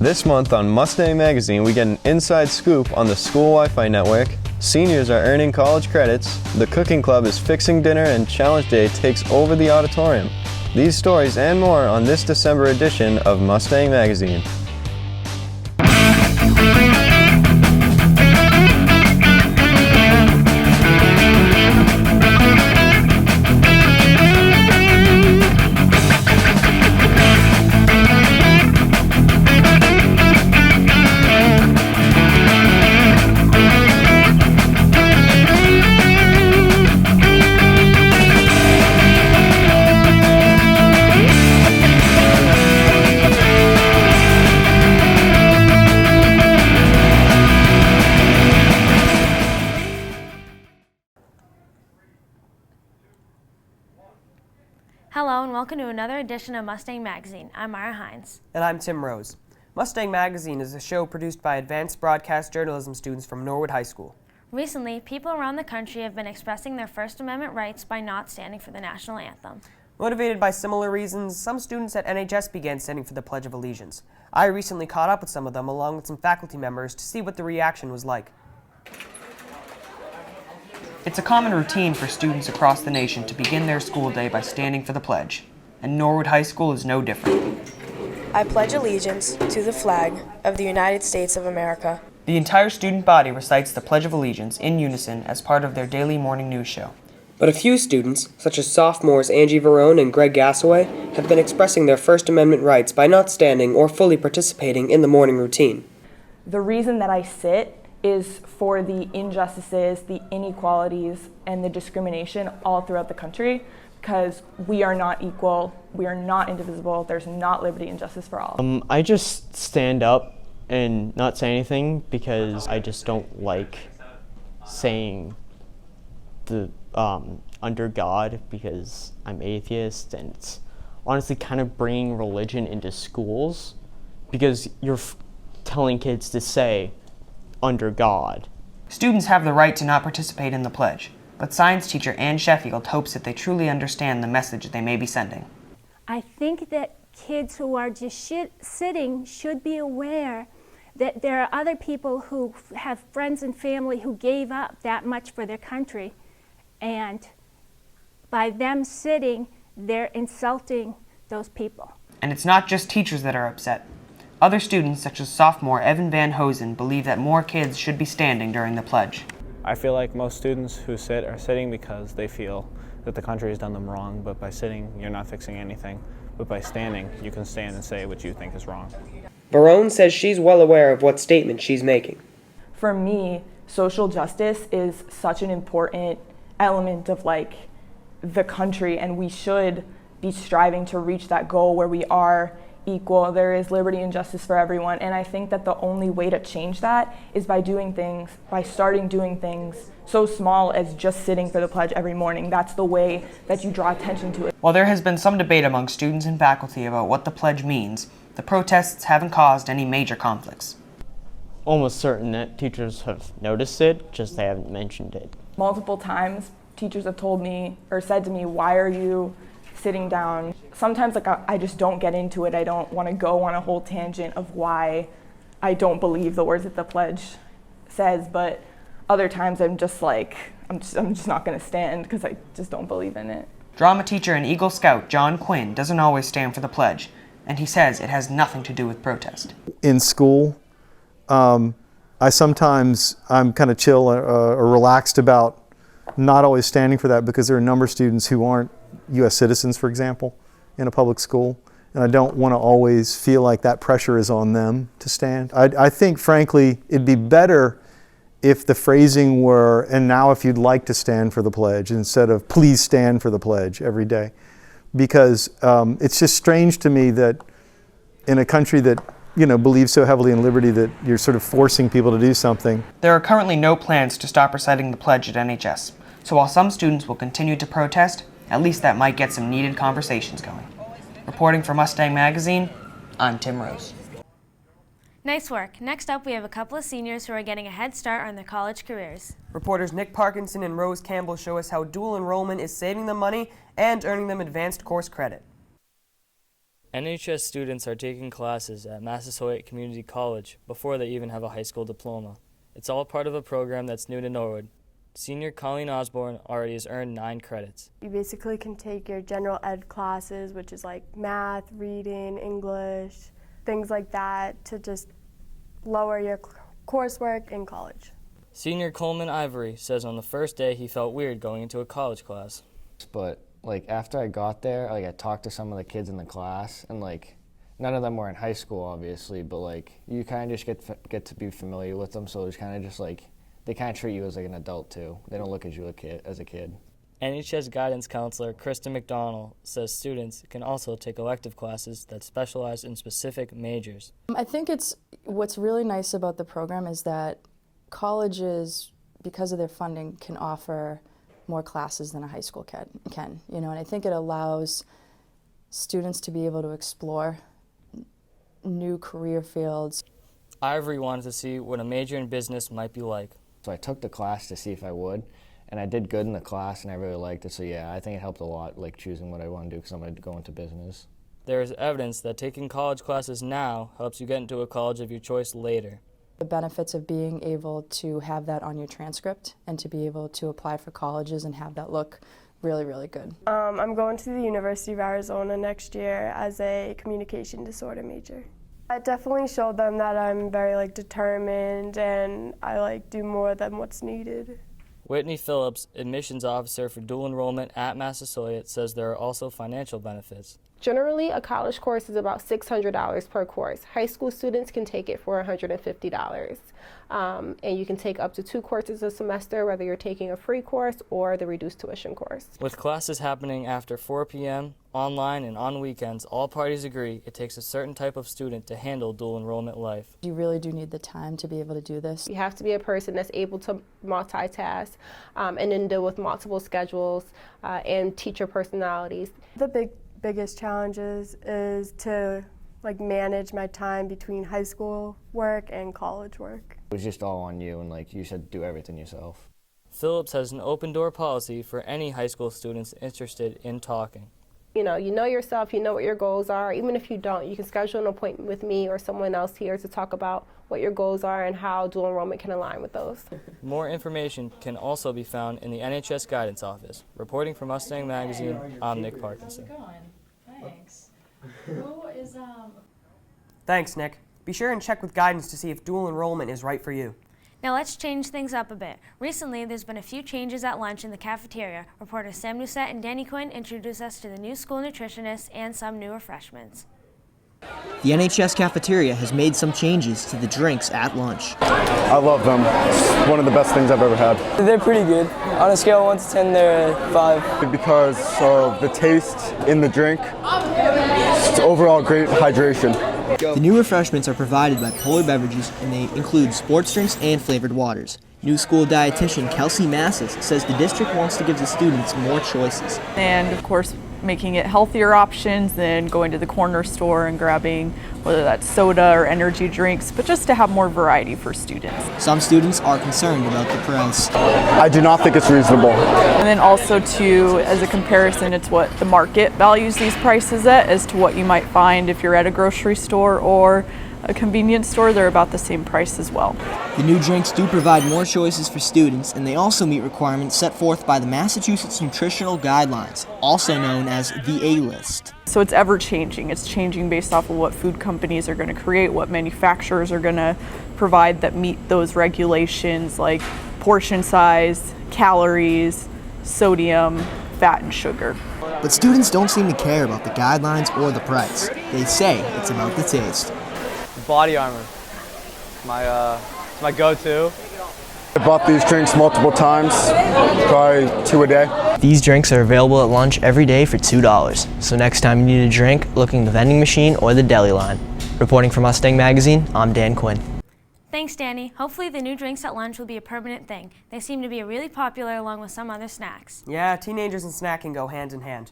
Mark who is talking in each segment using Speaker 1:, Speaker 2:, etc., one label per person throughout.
Speaker 1: This month on Mustang Magazine, we get an inside scoop on the school Wi-Fi network. Seniors are earning college credits, the cooking club is fixing dinner, and Challenge Day takes over the auditorium. These stories and more on this December edition of Mustang Magazine.
Speaker 2: Hello and welcome to another edition of Mustang Magazine. I'm Mara Hines.
Speaker 3: And I'm Tim Rose. Mustang Magazine is a show produced by advanced broadcast journalism students from Norwood High School.
Speaker 2: Recently, people around the country have been expressing their First Amendment rights by not standing for the national anthem.
Speaker 3: Motivated by similar reasons, some students at NHS began standing for the Pledge of Allegiance. I recently caught up with some of them along with some faculty members to see what the reaction was like. It's a common routine for students across the nation to begin their school day by standing for the pledge, and Norwood High School is no different.
Speaker 4: I pledge allegiance to the flag of the United States of America.
Speaker 3: The entire student body recites the Pledge of Allegiance in unison as part of their daily morning news show. But a few students, such as sophomores Angie Verone and Greg Gassaway, have been expressing their First Amendment rights by not standing or fully participating in the morning routine.
Speaker 5: The reason that I sit is for the injustices, the inequalities, and the discrimination all throughout the country, because we are not equal, we are not indivisible, there's not liberty and justice for all.
Speaker 6: I just stand up and not say anything because I just don't like saying the under God, because I'm atheist, and it's honestly kind of bringing religion into schools because you're telling kids to say under God.
Speaker 3: Students have the right to not participate in the pledge, but science teacher Ann Sheffield hopes that they truly understand the message they may be sending.
Speaker 7: I think that kids who are just sitting should be aware that there are other people who have friends and family who gave up that much for their country, and by them sitting, they're insulting those people.
Speaker 3: And it's not just teachers that are upset. Other students, such as sophomore Evan Van Hosen, believe that more kids should be standing during the pledge.
Speaker 8: I feel like most students who sit are sitting because they feel that the country has done them wrong, but by sitting, you're not fixing anything. But by standing, you can stand and say what you think is wrong.
Speaker 3: Verone says she's well aware of what statement she's making.
Speaker 5: For me, social justice is such an important element of the country, and we should be striving to reach that goal where we are equal, there is liberty and justice for everyone, and I think that the only way to change that is by starting doing things so small as just sitting for the pledge every morning. That's the way that you draw attention to it.
Speaker 3: While there has been some debate among students and faculty about what the pledge means, the protests haven't caused any major conflicts.
Speaker 6: Almost certain that teachers have noticed it, just they haven't mentioned it.
Speaker 5: Multiple times, teachers have told me or said to me, "Why are you sitting down?" Sometimes I just don't get into it. I don't want to go on a whole tangent of why I don't believe the words that the pledge says, but other times I'm just I'm just not going to stand because I just don't believe in it.
Speaker 3: Drama teacher and Eagle Scout John Quinn doesn't always stand for the pledge, and he says it has nothing to do with protest.
Speaker 9: In school, I'm kind of chill or relaxed about not always standing for that, because there are a number of students who aren't U.S. citizens, for example, in a public school, and I don't want to always feel like that pressure is on them to stand. I think, frankly, it'd be better if the phrasing were, "and now if you'd like to stand for the pledge," instead of "please stand for the pledge" every day, because it's just strange to me that in a country that believes so heavily in liberty that you're sort of forcing people to do something.
Speaker 3: There are currently no plans to stop reciting the pledge at NHS, so while some students will continue to protest, at least that might get some needed conversations going. Reporting for Mustang Magazine, I'm Tim Rose.
Speaker 2: Nice work. Next up, we have a couple of seniors who are getting a head start on their college careers.
Speaker 3: Reporters Nick Parkinson and Rose Campbell show us how dual enrollment is saving them money and earning them advanced course credit.
Speaker 10: NHS students are taking classes at Massasoit Community College before they even have a high school diploma. It's all part of a program that's new to Norwood. Senior Colleen Osborne already has earned 9 credits.
Speaker 11: You basically can take your general ed classes, which is like math, reading, English, things like that, to just lower your coursework in college.
Speaker 10: Senior Coleman Ivory says on the first day he felt weird going into a college class.
Speaker 12: But after I got there, I talked to some of the kids in the class, and none of them were in high school, obviously, but you kind of just get to be familiar with them, so it's kind of just they kind of treat you as an adult too. They don't look at you as a kid.
Speaker 10: NHS guidance counselor Kristen McDonald says students can also take elective classes that specialize in specific majors.
Speaker 13: I think what's really nice about the program is that colleges, because of their funding, can offer more classes than a high school can. And I think it allows students to be able to explore new career fields.
Speaker 10: Ivory wanted to see what a major in business might be like.
Speaker 12: So I took the class to see if I would, and I did good in the class, and I really liked it. So yeah, I think it helped a lot, choosing what I want to do, because I'm going to go into business.
Speaker 10: There is evidence that taking college classes now helps you get into a college of your choice later.
Speaker 13: The benefits of being able to have that on your transcript and to be able to apply for colleges and have that look really, really good.
Speaker 11: I'm going to the University of Arizona next year as a communication disorder major. I definitely showed them that I'm very determined, and I do more than what's needed.
Speaker 10: Whitney Phillips, admissions officer for dual enrollment at Massasoit, says there are also financial benefits.
Speaker 14: Generally, a college course is about $600 per course. High school students can take it for $150. And you can take up to 2 courses a semester, whether you're taking a free course or the reduced tuition course.
Speaker 10: With classes happening after 4 p.m., online and on weekends, all parties agree it takes a certain type of student to handle dual enrollment life.
Speaker 13: You really do need the time to be able to do this.
Speaker 14: You have to be a person that's able to multitask and then deal with multiple schedules and teacher personalities.
Speaker 11: The biggest challenges is to manage my time between high school work and college work.
Speaker 12: It was just all on you, and you said do everything yourself.
Speaker 10: Phillips has an open door policy for any high school students interested in talking.
Speaker 14: You know yourself, you know what your goals are. Even if you don't, you can schedule an appointment with me or someone else here to talk about what your goals are and how dual enrollment can align with those.
Speaker 10: More information can also be found in the NHS Guidance Office. Reporting for Mustang Magazine, I'm Nick Parkinson.
Speaker 15: Thanks. Who is
Speaker 3: Thanks, Nick. Be sure and check with guidance to see if dual enrollment is right for you.
Speaker 2: Now let's change things up a bit. Recently, there's been a few changes at lunch in the cafeteria. Reporters Sam Doucette and Danny Quinn introduce us to the new school nutritionists and some new refreshments.
Speaker 16: The NHS cafeteria has made some changes to the drinks at lunch.
Speaker 1: I love them. It's one of the best things I've ever had.
Speaker 17: They're pretty good. On a scale of 1 to 10, they're 5.
Speaker 1: Because of the taste in the drink, it's overall great hydration.
Speaker 16: The new refreshments are provided by Polar Beverages, and they include sports drinks and flavored waters. New school dietitian Kelsey Massis says the district wants to give the students more choices.
Speaker 5: And of course, making it healthier options than going to the corner store and grabbing whether that's soda or energy drinks, but just to have more variety for students.
Speaker 16: Some students are concerned about the price.
Speaker 1: I do not think it's reasonable.
Speaker 5: And then also as a comparison, it's what the market values these prices at as to what you might find if you're at a grocery store or a convenience store. They're about the same price as well.
Speaker 16: The new drinks do provide more choices for students, and they also meet requirements set forth by the Massachusetts Nutritional Guidelines, also known as the A-List.
Speaker 5: So it's ever changing. It's changing based off of what food companies are going to create, what manufacturers are going to provide that meet those regulations, like portion size, calories, sodium, fat, and sugar.
Speaker 16: But students don't seem to care about the guidelines or the price. They say it's about the taste.
Speaker 17: Body Armor. My go-to.
Speaker 1: I bought these drinks multiple times, probably 2 a day.
Speaker 16: These drinks are available at lunch every day for $2. So next time you need a drink, look in the vending machine or the deli line. Reporting for Mustang Magazine, I'm Dan Quinn.
Speaker 2: Thanks, Danny. Hopefully the new drinks at lunch will be a permanent thing. They seem to be really popular along with some other snacks.
Speaker 3: Yeah, teenagers and snacking go hand in hand.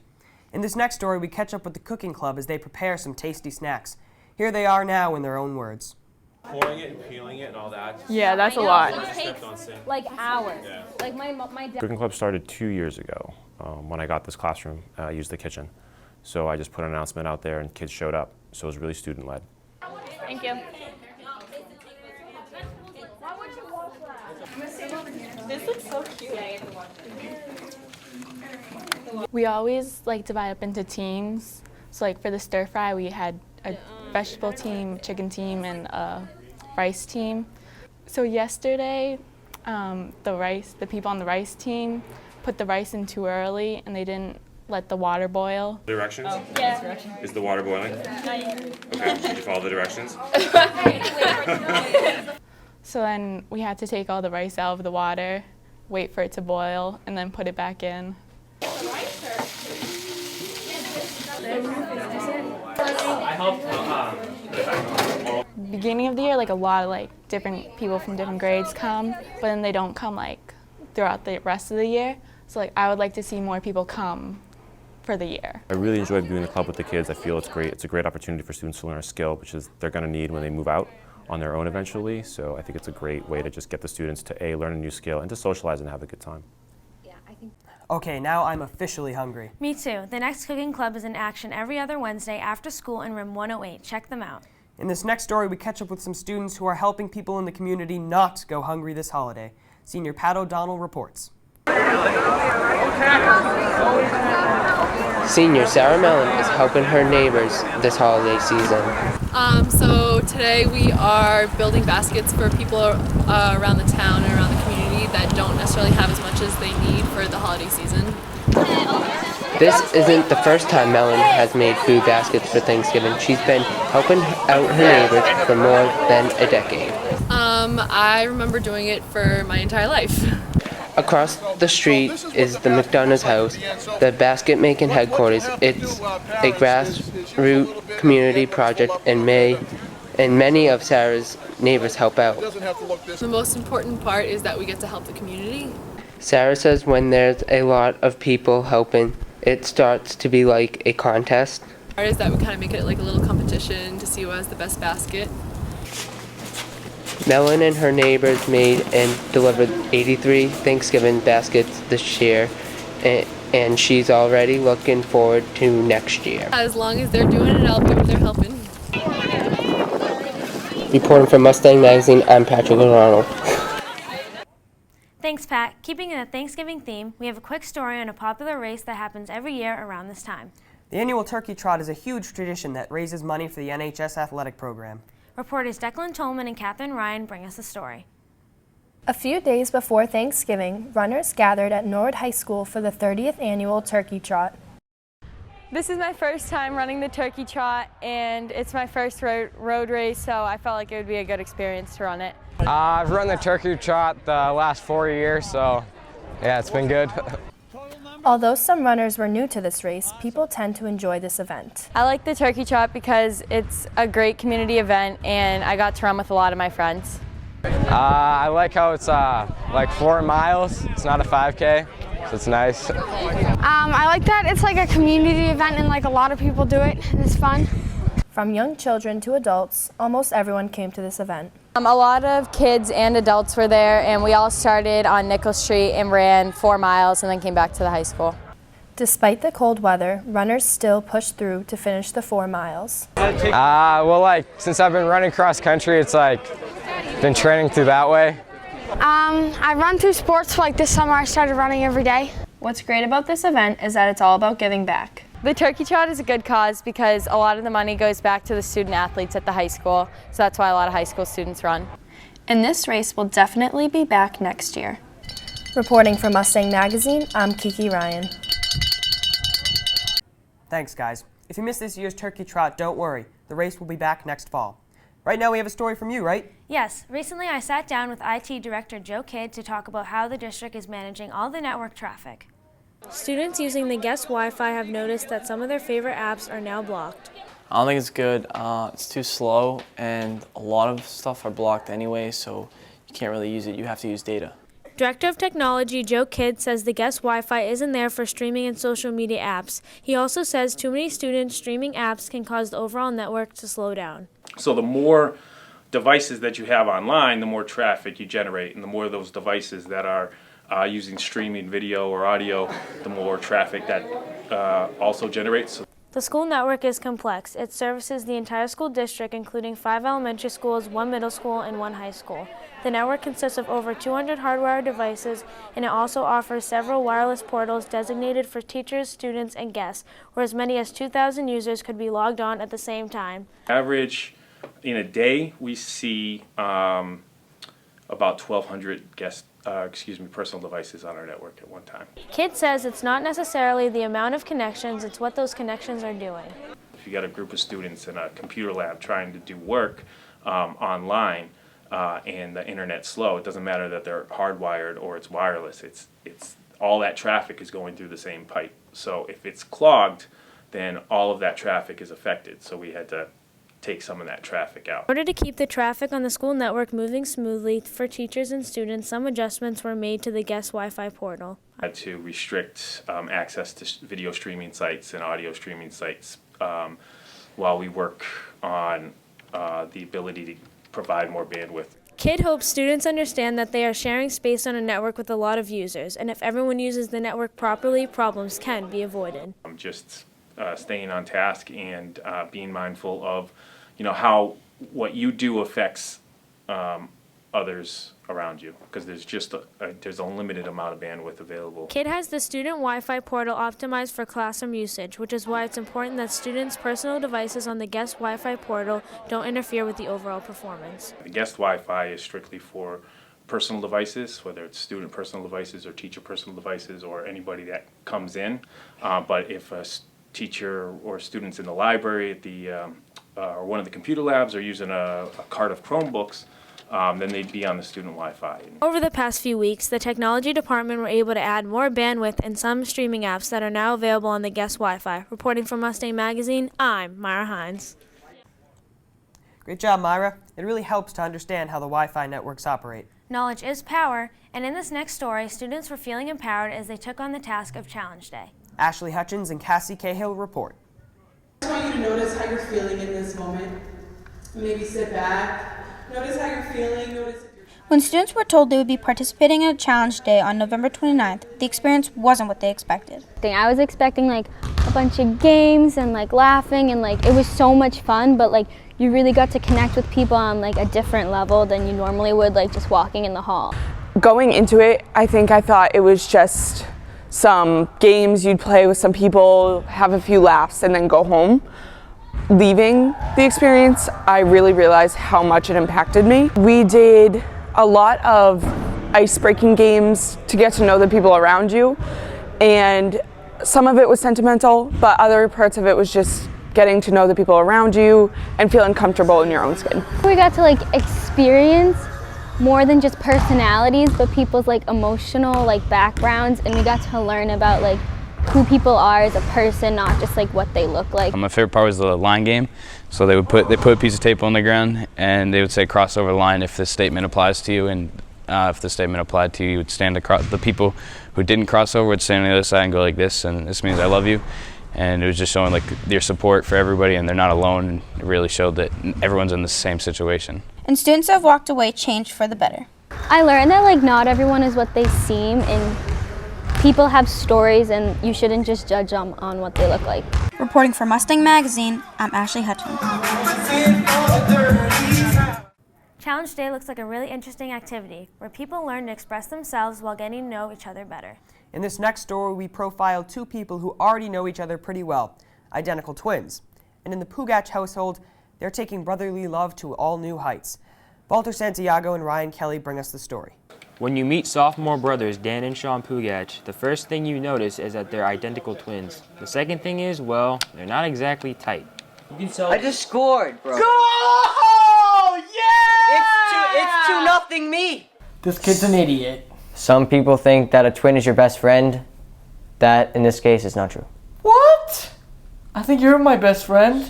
Speaker 3: In this next story, we catch up with the cooking club as they prepare some tasty snacks. Here they are now in their own words.
Speaker 18: Pouring it and peeling it and all that.
Speaker 5: Yeah, that's a lot.
Speaker 15: It takes hours.
Speaker 18: Yeah.
Speaker 15: Like my dad.
Speaker 18: Cooking club started 2 years ago when I got this classroom. I used the kitchen. So I just put an announcement out there and kids showed up. So it was really student-led.
Speaker 15: Thank you. This looks so cute.
Speaker 19: We always divide up into teams. So for the stir fry, we had a vegetable team, chicken team, and a rice team. So yesterday, the people on the rice team put the rice in too early, and they didn't let the water boil.
Speaker 18: Directions?
Speaker 19: Oh, yeah.
Speaker 18: Is the water boiling? Okay, did you follow the directions?
Speaker 19: So then we had to take all the rice out of the water, wait for it to boil, and then put it back in. Beginning of the year, a lot of different people from different grades come, but then they don't come throughout the rest of the year. So I would like to see more people come for the year.
Speaker 18: I really enjoyed doing the club with the kids. I feel it's great. It's a great opportunity for students to learn a skill, which is they're going to need when they move out on their own eventually. So I think it's a great way to just get the students to A, learn a new skill, and to socialize and have a good time.
Speaker 3: Okay, now I'm officially hungry.
Speaker 2: Me too. The next cooking club is in action every other Wednesday after school in room 108. Check them out.
Speaker 3: In this next story, we catch up with some students who are helping people in the community not go hungry this holiday. Senior Pat O'Donnell reports.
Speaker 20: Senior Sarah Mellon is helping her neighbors this holiday season.
Speaker 21: So today we are building baskets for people around the town and around the community that don't necessarily have as much as they need for the holiday season.
Speaker 20: This isn't the first time Mellon has made food baskets for Thanksgiving. She's been helping out her neighbors for more than a decade.
Speaker 21: I remember doing it for my entire life.
Speaker 20: Across the street is the McDonough's house, the basket-making headquarters. It's a grassroots community project, and many of Sarah's neighbors help out.
Speaker 21: The most important part is that we get to help the community.
Speaker 20: Sarah says when there's a lot of people helping, it starts to be like a contest.
Speaker 21: Part is that we kind of make it like a little competition to see who has the best basket.
Speaker 20: Mellon and her neighbors made and delivered 83 Thanksgiving baskets this year, and she's already looking forward to next year.
Speaker 21: As long as they're doing it, I'll be over there helping.
Speaker 20: Reporting from Mustang Magazine, I'm Patrick O'Donnell.
Speaker 2: Thanks, Pat. Keeping in the Thanksgiving theme, we have a quick story on a popular race that happens every year around this time.
Speaker 3: The annual Turkey Trot is a huge tradition that raises money for the NHS athletic program.
Speaker 2: Reporters Declan Tolman and Catherine Ryan bring us the story.
Speaker 22: A few days before Thanksgiving, runners gathered at Norwood High School for the 30th annual Turkey Trot.
Speaker 23: This is my first time running the Turkey Trot, and it's my first road race, so I felt like it would be a good experience to run it.
Speaker 24: I've run the Turkey Trot the last 4 years, so yeah, it's been good.
Speaker 22: Although some runners were new to this race, people tend to enjoy this event.
Speaker 23: I like the Turkey Trot because it's a great community event, and I got to run with a lot of my friends.
Speaker 24: I like how it's like 4 miles. It's not a 5K, so it's nice.
Speaker 25: I like that it's like a community event and like a lot of people do it, and it's fun.
Speaker 22: From young children to adults, almost everyone came to this event.
Speaker 23: A lot of kids and adults were there, and we all started on Nickel Street and ran 4 miles and then came back to the high school.
Speaker 22: Despite the cold weather, runners still pushed through to finish the 4 miles.
Speaker 24: Well, since I've been running cross country, it's been training through that way.
Speaker 25: I run through sports, this summer I started running every day.
Speaker 22: What's great about this event is that it's all about giving back.
Speaker 23: The Turkey Trot is a good cause because a lot of the money goes back to the student athletes at the high school, so that's why a lot of high school students run.
Speaker 22: And this race will definitely be back next year. Reporting for Mustang Magazine, I'm Kiki Ryan.
Speaker 3: Thanks, guys. If you missed this year's Turkey Trot, don't worry. The race will be back next fall. Right now we have a story from you, right?
Speaker 2: Yes. Recently I sat down with IT Director Joe Kidd to talk about how the district is managing all the network traffic. Students using the guest Wi-Fi have noticed that some of their favorite apps are now blocked.
Speaker 26: I don't think it's good. It's too slow, and a lot of stuff are blocked anyway, so you can't really use it. You have to use data.
Speaker 2: Director of Technology Joe Kidd says the guest Wi-Fi isn't there for streaming and social media apps. He also says too many students streaming apps can cause the overall network to slow down.
Speaker 27: So the more devices that you have online, the more traffic you generate, and the more of those devices that are using streaming video or audio, the more traffic that also generates.
Speaker 2: The school network is complex. It services the entire school district, including 5 elementary schools, 1 middle school, and 1 high school. The network consists of over 200 hardwired devices, and it also offers several wireless portals designated for teachers, students, and guests, where as many as 2,000 users could be logged on at the same time.
Speaker 27: Average in a day, we see about 1,200 personal devices on our network at one time.
Speaker 2: KID says it's not necessarily the amount of connections, it's what those connections are doing.
Speaker 27: If you got a group of students in a computer lab trying to do work online and the internet's slow, it doesn't matter that they're hardwired or it's wireless. It's all that traffic is going through the same pipe. So if it's clogged, then all of that traffic is affected. So we had to take some of that traffic out.
Speaker 2: In order to keep the traffic on the school network moving smoothly for teachers and students, some adjustments were made to the guest Wi-Fi portal.
Speaker 27: I had to restrict access to video streaming sites and audio streaming sites while we work on the ability to provide more bandwidth.
Speaker 2: KID hopes students understand that they are sharing space on a network with a lot of users, and if everyone uses the network properly, problems can be avoided.
Speaker 27: I'm just staying on task and being mindful of, how what you do affects others around you, because there's just there's a limited amount of bandwidth available.
Speaker 2: KID has the student Wi-Fi portal optimized for classroom usage, which is why it's important that students' personal devices on the guest Wi-Fi portal don't interfere with the overall performance.
Speaker 27: The guest Wi-Fi is strictly for personal devices, whether it's student personal devices or teacher personal devices or anybody that comes in. But if a teacher or students in the library at the or one of the computer labs are using a cart of Chromebooks, then they'd be on the student Wi-Fi.
Speaker 2: Over the past few weeks, the technology department were able to add more bandwidth in some streaming apps that are now available on the guest Wi-Fi. Reporting from Mustang Magazine, I'm Myra Hines.
Speaker 3: Great job, Myra. It really helps to understand how the Wi-Fi networks operate.
Speaker 2: Knowledge is power, and in this next story, students were feeling empowered as they took on the task of Challenge Day.
Speaker 3: Ashley Hutchins and Cassie Cahill report.
Speaker 4: I just want you to notice how you're feeling in this moment. Maybe sit back. Notice how you're feeling. Notice.
Speaker 6: When students were told they would be participating in a challenge day on November 29th, the experience wasn't what they expected.
Speaker 7: I was expecting a bunch of games and laughing and it was so much fun, but you really got to connect with people on a different level than you normally would just walking in the hall.
Speaker 8: Going into it, I thought it was just some games you'd play with some people, have a few laughs, and then go home. Leaving the experience, I really realized how much it impacted me. We did a lot of ice-breaking games to get to know the people around you, and some of it was sentimental, but other parts of it was just getting to know the people around you and feeling comfortable in your own skin.
Speaker 7: We got to experience more than just personalities, but people's emotional backgrounds, and we got to learn about who people are as a person, not just what they look like.
Speaker 9: My favorite part was the line game. So they put a piece of tape on the ground and they would say cross over the line if this statement applies to you, and if the statement applied to you, you would stand across. The people who didn't cross over would stand on the other side and go like this, and this means I love you. And it was just showing their support for everybody, and they're not alone, and it really showed that everyone's in the same situation.
Speaker 6: And students that have walked away changed for the better.
Speaker 7: I learned that not everyone is what they seem, and people have stories, and you shouldn't just judge them on what they look like.
Speaker 6: Reporting for Mustang Magazine, I'm Ashley Hutchins.
Speaker 2: Challenge Day looks like a really interesting activity where people learn to express themselves while getting to know each other better.
Speaker 3: In this next story, we profile 2 people who already know each other pretty well, identical twins. And in the Pugach household, they're taking brotherly love to all new heights. Walter Santiago and Ryan Kelly bring us the story.
Speaker 11: When you meet sophomore brothers Dan and Sean Pugach, the first thing you notice is that they're identical twins. The second thing is, well, they're not exactly tight.
Speaker 13: I just scored, bro.
Speaker 3: Goal! Yeah! It's 2-0 me.
Speaker 13: This kid's an idiot.
Speaker 28: Some people think that a twin is your best friend. That, in this case, is not true.
Speaker 13: What? I think you're my best friend.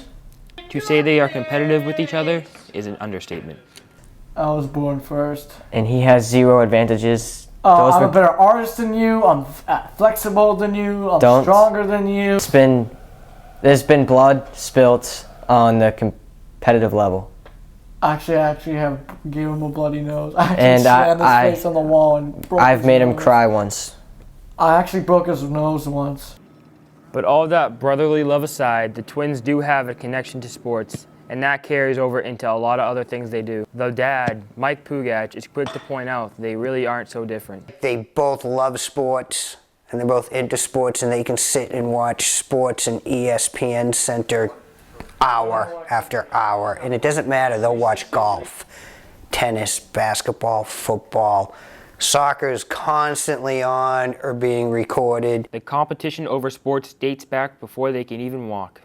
Speaker 11: To say they are competitive with each other is an understatement.
Speaker 13: I was born first.
Speaker 28: And he has 0 advantages.
Speaker 13: I'm a better artist than you. I'm flexible than you. I'm stronger than you.
Speaker 28: There's been blood spilt on the competitive level.
Speaker 13: Actually, I gave him a bloody nose. I actually slammed his face on the wall and broke
Speaker 28: I've
Speaker 13: his
Speaker 28: made him
Speaker 13: nose.
Speaker 28: cry once.
Speaker 13: I actually broke his nose once.
Speaker 11: But all that brotherly love aside, the twins do have a connection to sports, and that carries over into a lot of other things they do. Though Dad, Mike Pugach, is quick to point out they really aren't so different.
Speaker 1: They both love sports, and they're both into sports, and they can sit and watch sports in ESPN Center hour after hour, and it doesn't matter, they'll watch golf, tennis, basketball, football. Soccer is constantly on or being recorded.
Speaker 11: The competition over sports dates back before they can even walk.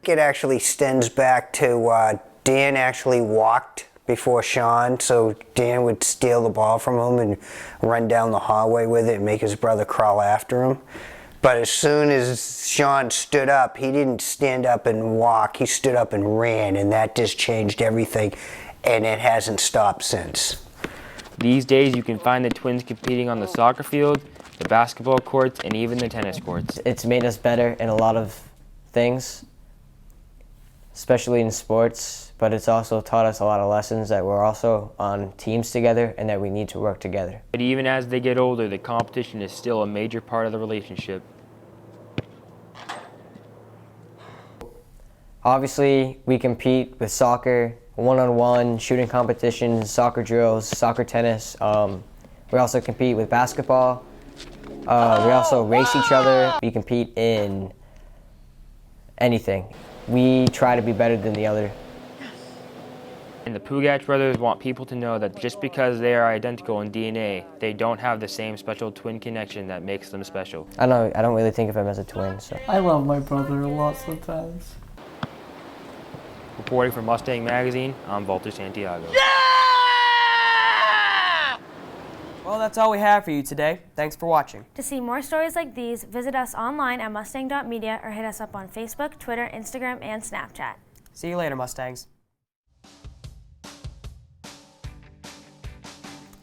Speaker 1: It actually stems back to Dan actually walked before Sean, so Dan would steal the ball from him and run down the hallway with it and make his brother crawl after him. But as soon as Sean stood up, he didn't stand up and walk, he stood up and ran, and that just changed everything, and it hasn't stopped since.
Speaker 11: These days you can find the twins competing on the soccer field, the basketball courts, and even the tennis courts.
Speaker 28: It's made us better in a lot of things, especially in sports, but it's also taught us a lot of lessons that we're also on teams together and that we need to work together.
Speaker 11: But even as they get older, the competition is still a major part of the relationship.
Speaker 28: Obviously, we compete with soccer, one-on-one, shooting competitions, soccer drills, soccer tennis. We also compete with basketball. We also race each other. We compete in anything. We try to be better than the other.
Speaker 11: And the Pugach brothers want people to know that just because they are identical in DNA, they don't have the same special twin connection that makes them special.
Speaker 28: I don't really think of him as a twin. So.
Speaker 13: I love my brother a lot sometimes.
Speaker 11: Reporting for Mustang Magazine, I'm Walter Santiago.
Speaker 3: Well, that's all we have for you today. Thanks for watching.
Speaker 2: To see more stories like these, visit us online at mustang.media or hit us up on Facebook, Twitter, Instagram, and Snapchat.
Speaker 3: See you later, Mustangs.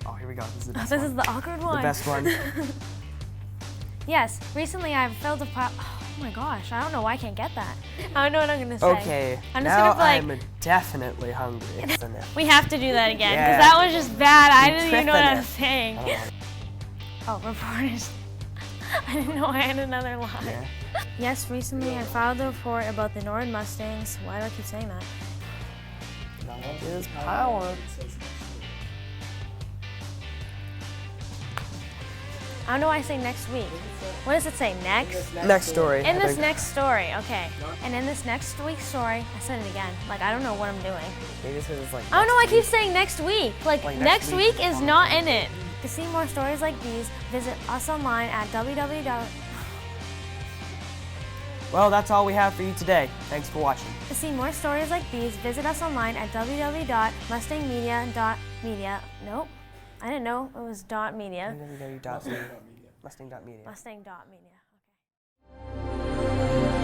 Speaker 3: Oh, here we go. This is the best
Speaker 2: This
Speaker 3: one.
Speaker 2: is the awkward one.
Speaker 3: The best one.
Speaker 2: Yes, recently I've filled a pot. Oh my gosh, I don't know why I can't get that. I don't know what I'm gonna say.
Speaker 3: Okay,
Speaker 2: I'm just
Speaker 3: now
Speaker 2: gonna
Speaker 3: I'm definitely hungry.
Speaker 2: We have to do that again, because
Speaker 3: Yeah.
Speaker 2: that was just bad. I didn't even know what I was
Speaker 3: tripping
Speaker 2: saying.
Speaker 3: it.
Speaker 2: Oh, reporters. I didn't know I had another line.
Speaker 3: Yeah.
Speaker 2: Yes, recently I filed a report about the Nord Mustangs. Why do I keep saying that?
Speaker 3: Knowledge is power.
Speaker 2: I don't know why I say next week. What does it say, next?
Speaker 3: Next story.
Speaker 2: In
Speaker 3: I
Speaker 2: this
Speaker 3: think.
Speaker 2: next story, okay. And in this next week's story, I said it again. Like, I don't know what I'm doing.
Speaker 3: Maybe this is like
Speaker 2: I don't know why I keep saying next week. Like next
Speaker 3: week.
Speaker 2: week is not in it. To see more stories like these, visit us online at
Speaker 3: Well, that's all we have for you today. Thanks for watching.
Speaker 2: To see more stories like these, visit us online at www.mustangmedia.media. Nope, I didn't know it was .media.
Speaker 3: www.mustang.media.
Speaker 2: Mustang.media. Okay.